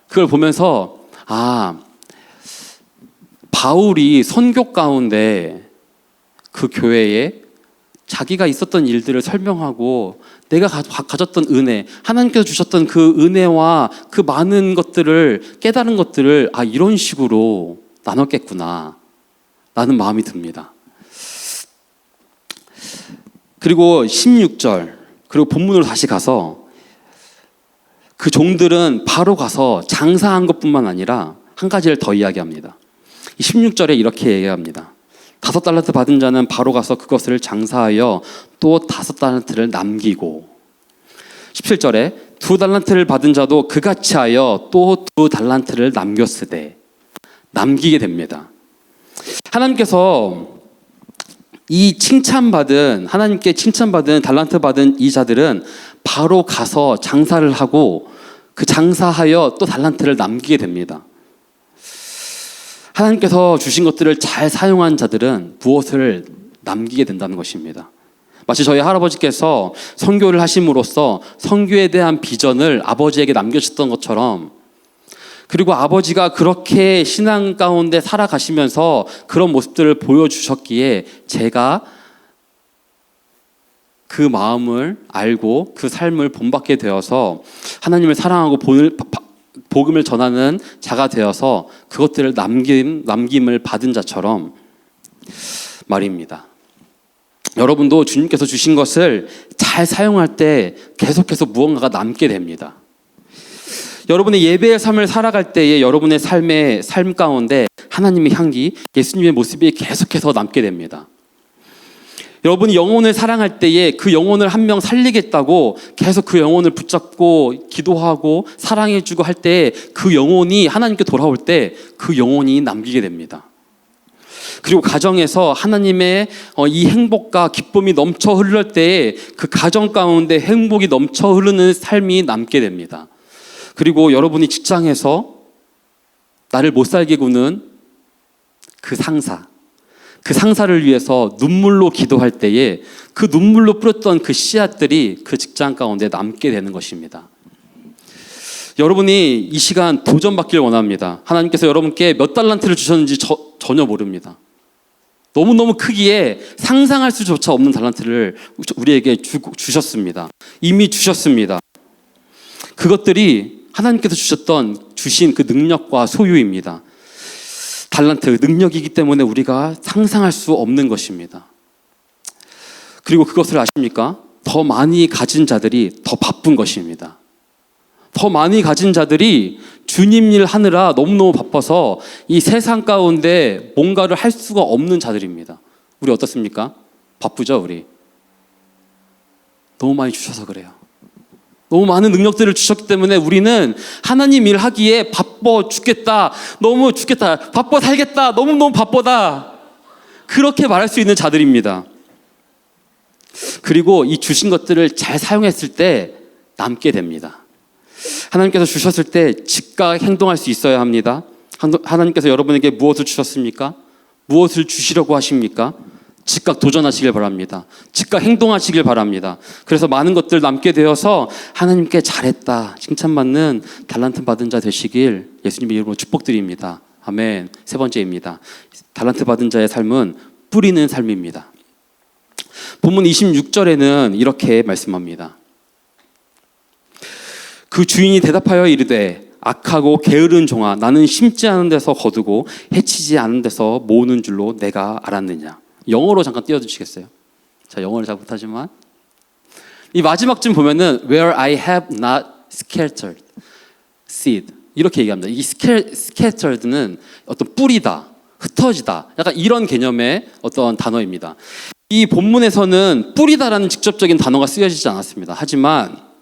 Speaker 1: 그걸 보면서 바울이 선교 가운데 그 교회에 자기가 있었던 일들을 설명하고 내가 가졌던 은혜, 하나님께서 주셨던 그 은혜와 그 많은 것들을 깨달은 것들을 이런 식으로 나눴겠구나 라는 마음이 듭니다. 그리고 16절 그리고 본문으로 다시 가서 그 종들은 바로 가서 장사한 것뿐만 아니라 한 가지를 더 이야기합니다. 16절에 이렇게 얘기합니다. 5달란트 받은 자는 바로 가서 그것을 장사하여 또 5달란트를 남기고 17절에 2달란트를 받은 자도 그같이 하여 또 2달란트를 남겼으되 남기게 됩니다. 하나님께서 하나님께 칭찬받은 달란트 받은 이 자들은 바로 가서 장사를 하고 그 장사하여 또 달란트를 남기게 됩니다. 하나님께서 주신 것들을 잘 사용한 자들은 무엇을 남기게 된다는 것입니다. 마치 저희 할아버지께서 선교를 하심으로써 선교에 대한 비전을 아버지에게 남겨주셨던 것처럼, 그리고 아버지가 그렇게 신앙 가운데 살아가시면서 그런 모습들을 보여주셨기에 제가 그 마음을 알고 그 삶을 본받게 되어서 하나님을 사랑하고 복음을 전하는 자가 되어서 그것들을 남김을 받은 자처럼 말입니다. 여러분도 주님께서 주신 것을 잘 사용할 때 계속해서 무언가가 남게 됩니다. 여러분의 예배의 삶을 살아갈 때에 여러분의 삶 가운데 하나님의 향기, 예수님의 모습이 계속해서 남게 됩니다. 여러분이 영혼을 사랑할 때에 그 영혼을 한 명 살리겠다고 계속 그 영혼을 붙잡고 기도하고 사랑해주고 할 때 그 영혼이 하나님께 돌아올 때 그 영혼이 남기게 됩니다. 그리고 가정에서 하나님의 이 행복과 기쁨이 넘쳐 흐를 때에 그 가정 가운데 행복이 넘쳐 흐르는 삶이 남게 됩니다. 그리고 여러분이 직장에서 나를 못 살게 구는 그 상사를 위해서 눈물로 기도할 때에 그 눈물로 뿌렸던 그 씨앗들이 그 직장 가운데 남게 되는 것입니다. 여러분이 이 시간 도전받길 원합니다. 하나님께서 여러분께 몇 달란트를 주셨는지 전혀 모릅니다. 너무너무 크기에 상상할 수조차 없는 달란트를 우리에게 주셨습니다. 이미 주셨습니다. 그것들이 하나님께서 주신 그 능력과 소유입니다. 달란트, 능력이기 때문에 우리가 상상할 수 없는 것입니다. 그리고 그것을 아십니까? 더 많이 가진 자들이 더 바쁜 것입니다. 더 많이 가진 자들이 주님 일 하느라 너무너무 바빠서 이 세상 가운데 뭔가를 할 수가 없는 자들입니다. 우리 어떻습니까? 바쁘죠, 우리? 너무 많이 주셔서 그래요. 너무 많은 능력들을 주셨기 때문에 우리는 하나님 일 하기에 바빠 죽겠다, 너무 죽겠다, 바빠 살겠다, 너무너무 바쁘다, 그렇게 말할 수 있는 자들입니다. 그리고 이 주신 것들을 잘 사용했을 때 남게 됩니다. 하나님께서 주셨을 때 즉각 행동할 수 있어야 합니다. 하나님께서 여러분에게 무엇을 주셨습니까? 무엇을 주시려고 하십니까? 즉각 도전하시길 바랍니다. 즉각 행동하시길 바랍니다. 그래서 많은 것들 남게 되어서 하나님께 잘했다 칭찬받는 달란트 받은 자 되시길 예수님의 이름으로 축복드립니다. 아멘. 세 번째입니다. 달란트 받은 자의 삶은 뿌리는 삶입니다. 본문 26절에는 이렇게 말씀합니다. 그 주인이 대답하여 이르되 악하고 게으른 종아, 나는 심지 않은 데서 거두고 해치지 않은 데서 모으는 줄로 내가 알았느냐. 영어로 잠깐 띄워주시겠어요? 자, 영어를 잘 못하지만 이 마지막쯤 보면은 Where I have not scattered seed 이렇게 얘기합니다. 이 scattered는 어떤 뿌리다, 흩어지다, 약간 이런 개념의 어떤 단어입니다. 이 본문에서는 뿌리다라는 직접적인 단어가 쓰여지지 않았습니다. 하지만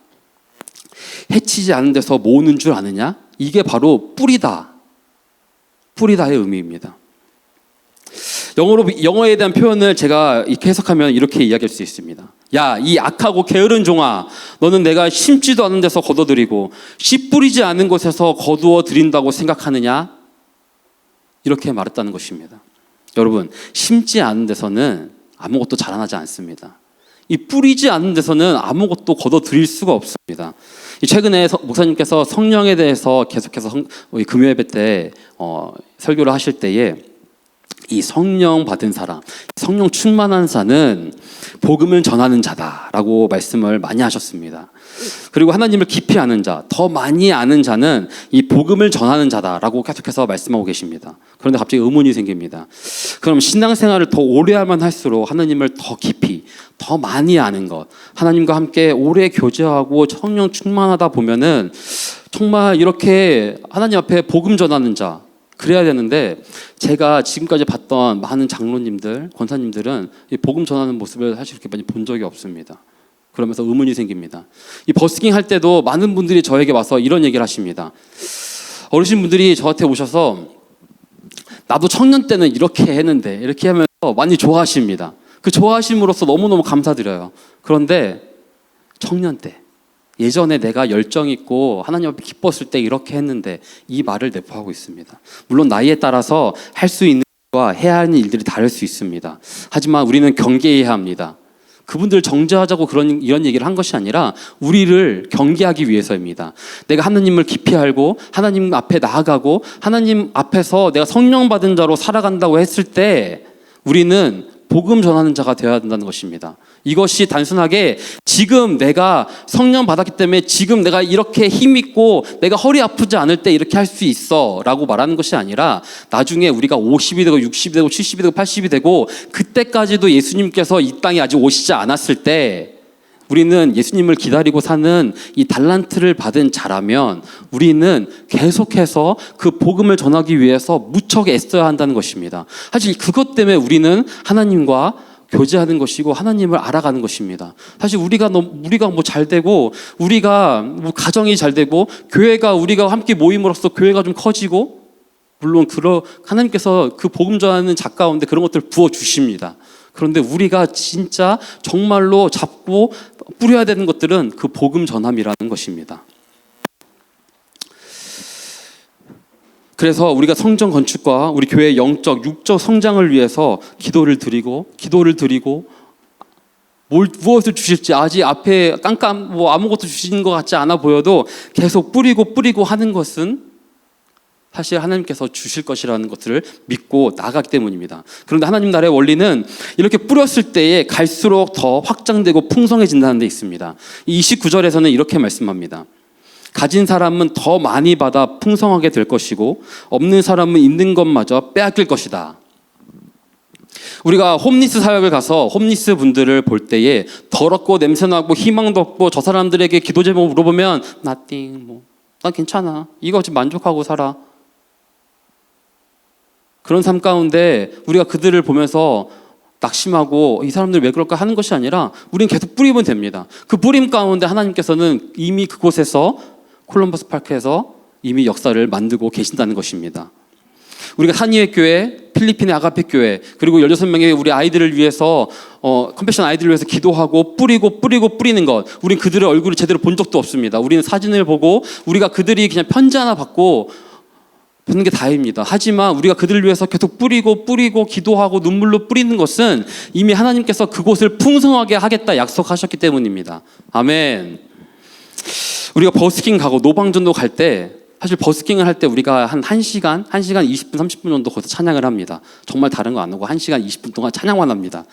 Speaker 1: 해치지 않은 데서 모으는 줄 아느냐? 이게 바로 뿌리다의 의미입니다. 영어에 대한 표현을 제가 이렇게 해석하면 이렇게 이야기할 수 있습니다. 야, 이 악하고 게으른 종아, 너는 내가 심지도 않은 데서 거둬들이고 씨 뿌리지 않은 곳에서 거두어 들인다고 생각하느냐? 이렇게 말했다는 것입니다. 여러분, 심지 않은 데서는 아무것도 자라나지 않습니다. 이 뿌리지 않은 데서는 아무것도 거둬들일 수가 없습니다. 최근에 목사님께서 성령에 대해서 계속해서 금요예배 때 설교를 하실 때에 이 성령 받은 사람, 성령 충만한 자는 복음을 전하는 자다라고 말씀을 많이 하셨습니다. 그리고 하나님을 깊이 아는 자, 더 많이 아는 자는 이 복음을 전하는 자다라고 계속해서 말씀하고 계십니다. 그런데 갑자기 의문이 생깁니다. 그럼 신앙생활을 더 오래 하면 할수록 하나님을 더 깊이, 더 많이 아는 것, 하나님과 함께 오래 교제하고 성령 충만하다 보면은 정말 이렇게 하나님 앞에 복음 전하는 자, 그래야 되는데 제가 지금까지 봤던 많은 장로님들, 권사님들은 이 복음 전하는 모습을 사실 그렇게 많이 본 적이 없습니다. 그러면서 의문이 생깁니다. 이 버스킹 할 때도 많은 분들이 저에게 와서 이런 얘기를 하십니다. 어르신분들이 저한테 오셔서 나도 청년 때는 이렇게 했는데 이렇게 하면서 많이 좋아하십니다. 그 좋아하심으로써 너무너무 감사드려요. 그런데 청년 때 예전에 내가 열정 있고 하나님 앞에 기뻤을 때 이렇게 했는데 이 말을 내포하고 있습니다. 물론 나이에 따라서 할 수 있는 것과 해야 하는 일들이 다를 수 있습니다. 하지만 우리는 경계해야 합니다. 그분들 정죄하자고 이런 얘기를 한 것이 아니라 우리를 경계하기 위해서입니다. 내가 하나님을 깊이 알고 하나님 앞에 나아가고 하나님 앞에서 내가 성령 받은 자로 살아간다고 했을 때 우리는 복음 전하는 자가 되어야 된다는 것입니다. 이것이 단순하게 지금 내가 성령 받았기 때문에 지금 내가 이렇게 힘있고 내가 허리 아프지 않을 때 이렇게 할 수 있어 라고 말하는 것이 아니라 나중에 우리가 50이 되고 60이 되고 70이 되고 80이 되고 그때까지도 예수님께서 이 땅에 아직 오시지 않았을 때 우리는 예수님을 기다리고 사는 이 달란트를 받은 자라면 우리는 계속해서 그 복음을 전하기 위해서 무척 애써야 한다는 것입니다. 사실 그것 때문에 우리는 하나님과 교제하는 것이고 하나님을 알아가는 것입니다. 사실 우리가 뭐 잘 되고 우리가 뭐 가정이 잘 되고 교회가 우리가 함께 모임으로써 교회가 좀 커지고 물론 하나님께서 그 복음 전하는 자 가운데 그런 것들을 부어 주십니다. 그런데 우리가 진짜 정말로 잡고 뿌려야 되는 것들은 그 복음 전함이라는 것입니다. 그래서 우리가 성전 건축과 우리 교회의 영적, 육적 성장을 위해서 기도를 드리고 무엇을 주실지 아직 앞에 아무것도 주시는 것 같지 않아 보여도 계속 뿌리고 하는 것은 사실 하나님께서 주실 것이라는 것들을 믿고 나가기 때문입니다. 그런데 하나님 나라의 원리는 이렇게 뿌렸을 때에 갈수록 더 확장되고 풍성해진다는 데 있습니다. 이 29절에서는 이렇게 말씀합니다. 가진 사람은 더 많이 받아 풍성하게 될 것이고 없는 사람은 있는 것마저 빼앗길 것이다. 우리가 홈리스 사역을 가서 홈리스 분들을 볼 때에 더럽고 냄새나고 희망도 없고 저 사람들에게 기도 제목 물어보면 nothing, 난 괜찮아, 이거 지금 만족하고 살아. 그런 삶 가운데 우리가 그들을 보면서 낙심하고 이 사람들 왜 그럴까 하는 것이 아니라 우리는 계속 뿌리면 됩니다. 그 뿌림 가운데 하나님께서는 이미 그곳에서 콜럼버스 파크에서 이미 역사를 만들고 계신다는 것입니다. 우리가 한의회 교회, 필리핀의 아가페 교회, 그리고 16명의 우리 아이들을 위해서 컴패션 아이들을 위해서 기도하고 뿌리는 것, 우리는 그들의 얼굴을 제대로 본 적도 없습니다. 우리는 사진을 보고 우리가 그들이 그냥 편지 하나 받고 하는 게 다입니다. 하지만 우리가 그들을 위해서 계속 뿌리고 기도하고 눈물로 뿌리는 것은 이미 하나님께서 그곳을 풍성하게 하겠다 약속하셨기 때문입니다. 아멘. 우리가 버스킹 가고 노방전도 갈 때 사실 버스킹을 할 때 우리가 한 1시간 20분, 30분 정도 거기서 찬양을 합니다. 정말 다른 거 안 하고 1시간 20분 동안 찬양만 합니다.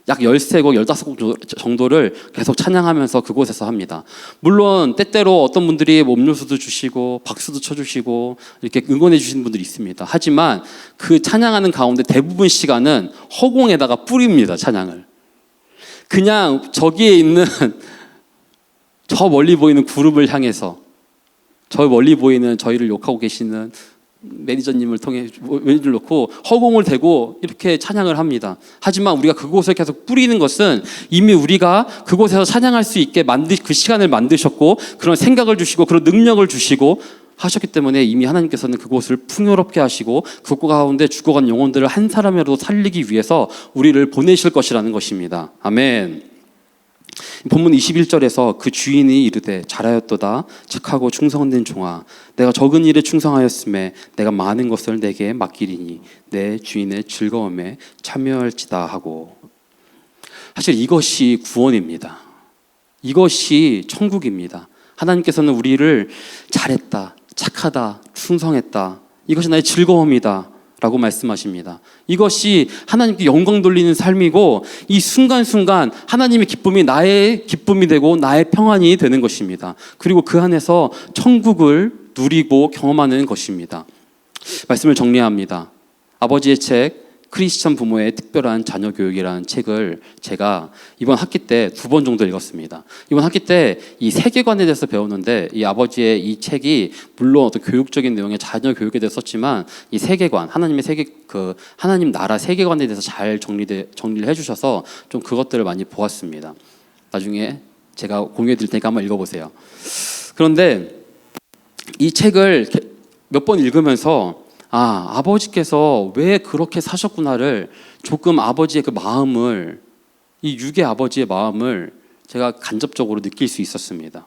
Speaker 1: 약 13곡, 15곡 정도를 계속 찬양하면서 그곳에서 합니다. 물론 때때로 어떤 분들이 음료수도 주시고 박수도 쳐주시고 이렇게 응원해 주시는 분들이 있습니다. 하지만 그 찬양하는 가운데 대부분 시간은 허공에다가 뿌립니다. 찬양을. 그냥 저기에 있는 저 멀리 보이는 구름을 향해서, 저 멀리 보이는 저희를 욕하고 계시는 매니저님을 통해 매니저를 놓고 허공을 대고 이렇게 찬양을 합니다. 하지만 우리가 그곳을 계속 뿌리는 것은 이미 우리가 그곳에서 찬양할 수 있게 그 시간을 만드셨고 그런 생각을 주시고 그런 능력을 주시고 하셨기 때문에 이미 하나님께서는 그곳을 풍요롭게 하시고 그곳 가운데 죽어간 영혼들을 한 사람이라도 살리기 위해서 우리를 보내실 것이라는 것입니다. 아멘. 본문 21절에서 그 주인이 이르되 잘하였도다 착하고 충성된 종아 내가 적은 일에 충성하였음에 내가 많은 것을 내게 맡기리니 내 주인의 즐거움에 참여할지다 하고, 사실 이것이 구원입니다. 이것이 천국입니다. 하나님께서는 우리를 잘했다, 착하다, 충성했다, 이것이 나의 즐거움이다 라고 말씀하십니다. 이것이 하나님께 영광 돌리는 삶이고 이 순간순간 하나님의 기쁨이 나의 기쁨이 되고 나의 평안이 되는 것입니다. 그리고 그 안에서 천국을 누리고 경험하는 것입니다. 말씀을 정리합니다. 아버지의 책 크리스찬 부모의 특별한 자녀 교육이라는 책을 제가 이번 학기 때 2번 정도 읽었습니다. 이번 학기 때 이 세계관에 대해서 배웠는데 이 아버지의 이 책이 물론 어떤 교육적인 내용의 자녀 교육에 대해서 썼지만 이 세계관, 하나님의 하나님 나라 세계관에 대해서 잘 정리를 해주셔서 좀 그것들을 많이 보았습니다. 나중에 제가 공유해드릴 테니까 한번 읽어보세요. 그런데 이 책을 몇 번 읽으면서 아버지께서 왜 그렇게 사셨구나를 조금 아버지의 그 마음을, 이 육의 아버지의 마음을 제가 간접적으로 느낄 수 있었습니다.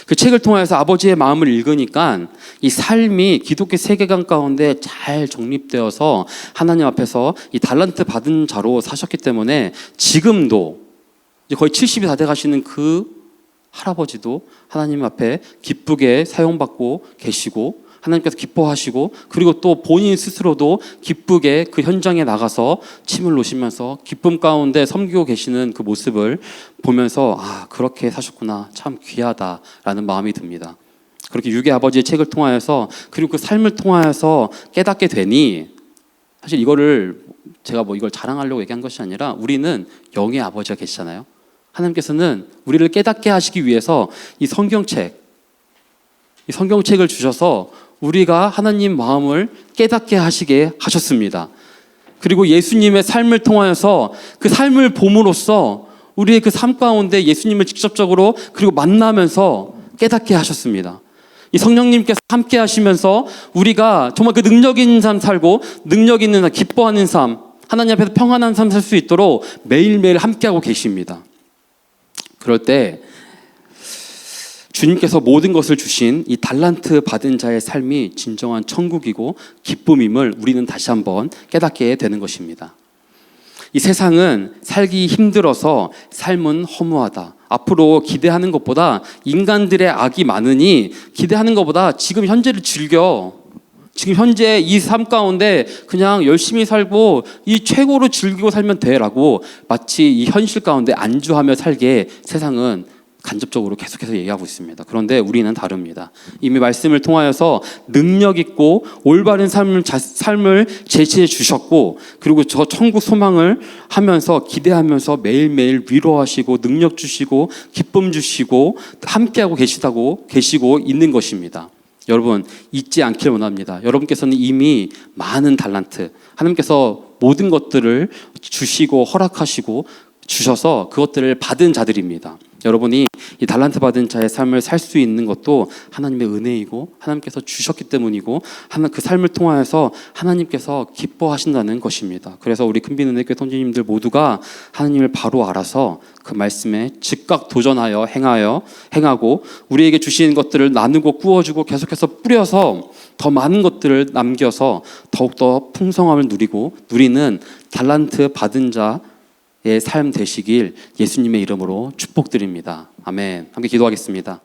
Speaker 1: 그 책을 통해서 아버지의 마음을 읽으니까 이 삶이 기독교 세계관 가운데 잘 정립되어서 하나님 앞에서 이 달란트 받은 자로 사셨기 때문에 지금도 이제 거의 70이 다 돼 가시는 그 할아버지도 하나님 앞에 기쁘게 사용받고 계시고 하나님께서 기뻐하시고 그리고 또 본인 스스로도 기쁘게 그 현장에 나가서 침을 놓으시면서 기쁨 가운데 섬기고 계시는 그 모습을 보면서 그렇게 사셨구나, 참 귀하다라는 마음이 듭니다. 그렇게 육의 아버지의 책을 통하여서 그리고 그 삶을 통하여서 깨닫게 되니, 사실 이거를 제가 이걸 자랑하려고 얘기한 것이 아니라 우리는 영의 아버지가 계시잖아요. 하나님께서는 우리를 깨닫게 하시기 위해서 이 성경책을 주셔서 우리가 하나님 마음을 깨닫게 하시게 하셨습니다. 그리고 예수님의 삶을 통하여서 그 삶을 봄으로써 우리의 그 삶 가운데 예수님을 직접적으로 그리고 만나면서 깨닫게 하셨습니다. 이 성령님께서 함께 하시면서 우리가 정말 그 능력 있는 삶 살고 능력 있는 삶, 기뻐하는 삶, 하나님 앞에서 평안한 삶 살 수 있도록 매일매일 함께하고 계십니다. 그럴 때 주님께서 모든 것을 주신 이 달란트 받은 자의 삶이 진정한 천국이고 기쁨임을 우리는 다시 한번 깨닫게 되는 것입니다. 이 세상은 살기 힘들어서 삶은 허무하다. 앞으로 기대하는 것보다 인간들의 악이 많으니 기대하는 것보다 지금 현재를 즐겨. 지금 현재 이 삶 가운데 그냥 열심히 살고 이 최고로 즐기고 살면 돼라고 마치 이 현실 가운데 안주하며 살게 세상은 간접적으로 계속해서 얘기하고 있습니다. 그런데 우리는 다릅니다. 이미 말씀을 통하여서 능력 있고 올바른 삶을 제시해 주셨고 그리고 저 천국 소망을 하면서 기대하면서 매일매일 위로하시고 능력 주시고 기쁨 주시고 함께하고 계시고 있는 것입니다. 여러분 잊지 않길 원합니다. 여러분께서는 이미 많은 달란트, 하나님께서 모든 것들을 주시고 허락하시고 주셔서 그것들을 받은 자들입니다. 여러분이 이 달란트 받은 자의 삶을 살 수 있는 것도 하나님의 은혜이고 하나님께서 주셨기 때문이고 그 삶을 통하여서 하나님께서 기뻐하신다는 것입니다. 그래서 우리 큰빛은혜교회 성도님들 모두가 하나님을 바로 알아서 그 말씀에 즉각 도전하여 행하고 우리에게 주신 것들을 나누고 꾸어주고 계속해서 뿌려서 더 많은 것들을 남겨서 더욱더 풍성함을 누리는 달란트 받은 자의 삶 되시길 예수님의 이름으로 축복드립니다. 아멘. 함께 기도하겠습니다.